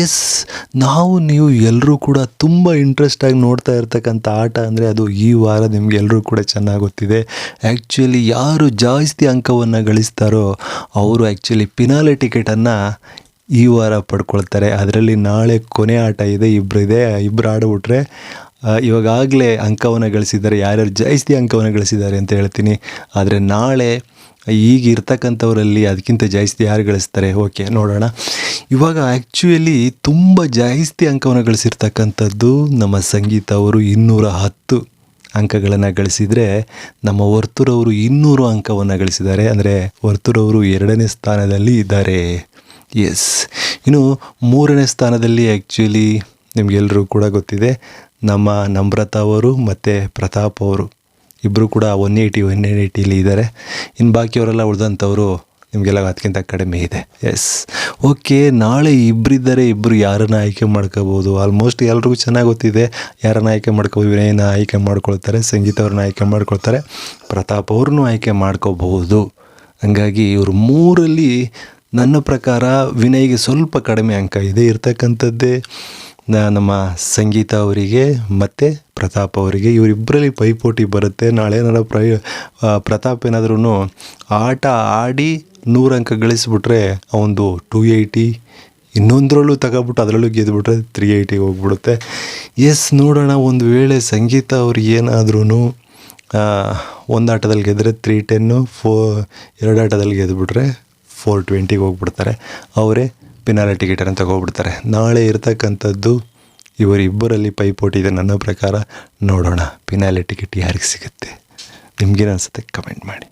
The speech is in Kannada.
ಎಸ್, ನೀವು ಎಲ್ಲರೂ ಕೂಡ ತುಂಬ ಇಂಟ್ರೆಸ್ಟಾಗಿ ನೋಡ್ತಾ ಇರ್ತಕ್ಕಂಥ ಆಟ ಅಂದರೆ ಅದು ಈ ವಾರ ನಿಮಗೆಲ್ಲರೂ ಕೂಡ ಚೆನ್ನಾಗಿ ಗೊತ್ತಿದೆ. ಆ್ಯಕ್ಚುಲಿ ಯಾರು ಜಾಸ್ತಿ ಅಂಕವನ್ನು ಗಳಿಸ್ತಾರೋ ಅವರು ಆ್ಯಕ್ಚುಲಿ ಪಿನಾಲೆ ಟಿಕೆಟನ್ನು ಈ ವಾರ ಪಡ್ಕೊಳ್ತಾರೆ. ಅದರಲ್ಲಿ ನಾಳೆ ಕೊನೆ ಆಟ ಇದೆ, ಇಬ್ಬರು ಆಡಿಬಿಟ್ರೆ ಇವಾಗಲೇ ಅಂಕವನ್ನು ಗಳಿಸಿದ್ದಾರೆ. ಯಾರ್ಯಾರು ಜಾಸ್ತಿ ಅಂಕವನ್ನು ಗಳಿಸಿದ್ದಾರೆ ಅಂತ ಹೇಳ್ತೀನಿ. ಆದರೆ ನಾಳೆ ಈಗ ಇರ್ತಕ್ಕಂಥವರಲ್ಲಿ ಅದಕ್ಕಿಂತ ಜಾಸ್ತಿ ಯಾರು ಗಳಿಸ್ತಾರೆ, ಓಕೆ ನೋಡೋಣ. ಇವಾಗ ಆ್ಯಕ್ಚುಲಿ ತುಂಬ ಜಾಸ್ತಿ ಅಂಕವನ್ನು ಗಳಿಸಿರ್ತಕ್ಕಂಥದ್ದು ನಮ್ಮ ಸಂಗೀತ ಅವರು 210 ಅಂಕಗಳನ್ನು ಗಳಿಸಿದರೆ, ನಮ್ಮ ವರ್ತೂರವರು 200 ಅಂಕವನ್ನು ಗಳಿಸಿದ್ದಾರೆ. ಅಂದರೆ ವರ್ತೂರವರು 2ನೇ ಸ್ಥಾನದಲ್ಲಿ ಇದ್ದಾರೆ. ಎಸ್, ಇನ್ನು 3ನೇ ಸ್ಥಾನದಲ್ಲಿ ಆ್ಯಕ್ಚುಲಿ ನಿಮಗೆಲ್ಲರೂ ಕೂಡ ಗೊತ್ತಿದೆ, ನಮ್ಮ ನಮ್ರತಾ ಅವರು ಮತ್ತು ಪ್ರತಾಪ್ ಅವರು ಇಬ್ಬರು ಕೂಡ 180 ಇದ್ದಾರೆ. ಇನ್ನು ಬಾಕಿಯವರೆಲ್ಲ ಉಳಿದಂಥವರು ನಿಮಗೆಲ್ಲ ಅದಕ್ಕಿಂತ ಕಡಿಮೆ ಇದೆ. ಎಸ್, ಓಕೆ, ನಾಳೆ ಇಬ್ಬರಿದ್ದಾರೆ. ಇಬ್ಬರು ಯಾರನ್ನು ಆಯ್ಕೆ ಮಾಡ್ಕೋಬೋದು. ಆಲ್ಮೋಸ್ಟ್ ಎಲ್ರಿಗೂ ಚೆನ್ನಾಗಿ ಗೊತ್ತಿದೆ ಯಾರನ್ನು ಆಯ್ಕೆ ಮಾಡ್ಕೋಬೋದು. ವಿನಯನ ಆಯ್ಕೆ ಮಾಡ್ಕೊಳ್ತಾರೆ, ಸಂಗೀತ ಅವ್ರನ್ನ ಆಯ್ಕೆ ಮಾಡ್ಕೊಳ್ತಾರೆ, ಪ್ರತಾಪ್ ಅವ್ರನ್ನೂ ಆಯ್ಕೆ ಮಾಡ್ಕೋಬಹುದು. ಹಂಗಾಗಿ ಇವರು 3ರಲ್ಲಿ ನನ್ನ ಪ್ರಕಾರ ವಿನಯ್ಗೆ ಸ್ವಲ್ಪ ಕಡಿಮೆ ಅಂಕ ಇದೆ ಇರ್ತಕ್ಕಂಥದ್ದೇ. ನಮ್ಮ ಸಂಗೀತ ಅವರಿಗೆ ಮತ್ತು ಪ್ರತಾಪ್ ಅವರಿಗೆ ಇವರಿಬ್ಬರಲ್ಲಿ ಪೈಪೋಟಿ ಬರುತ್ತೆ. ನಾಳೆ ಏನಾರ ಪ್ರತಾಪ್ ಏನಾದ್ರೂ ಆಟ ಆಡಿ 100 ಅಂಕ ಗಳಿಸ್ಬಿಟ್ರೆ ಅವನದು 280, ಇನ್ನೊಂದರಲ್ಲೂ ತಗೊಬಿಟ್ಟು ಅದರಲ್ಲೂ ಗೆದ್ದುಬಿಟ್ರೆ 380 ಹೋಗ್ಬಿಡುತ್ತೆ. ಎಸ್, ನೋಡೋಣ. ಒಂದು ವೇಳೆ ಸಂಗೀತ ಅವ್ರಿಗೆ ಏನಾದ್ರೂ ಒಂದು ಆಟದಲ್ಲಿ ಗೆದ್ದರೆ 310, 2 ಆಟದಲ್ಲಿ ಗೆದ್ದುಬಿಟ್ರೆ 420 ಹೋಗ್ಬಿಡ್ತಾರೆ. ಅವರೇ ಪಿನಾಲೆ ಟಿಕೆಟನ್ನು ತಗೋಬಿಡ್ತಾರೆ. ನಾಳೆ ಇರ್ತಕ್ಕಂಥದ್ದು ಇವರಿಬ್ಬರಲ್ಲಿ ಪೈಪೋಟಿ ಇದೆ ನನ್ನ ಪ್ರಕಾರ. ನೋಡೋಣ ಪಿನಾಲೆ ಟಿಕೆಟ್ ಯಾರಿಗೆ ಸಿಗುತ್ತೆ. ನಿಮ್ಗೇನು ಅನಿಸುತ್ತೆ ಕಮೆಂಟ್ ಮಾಡಿ.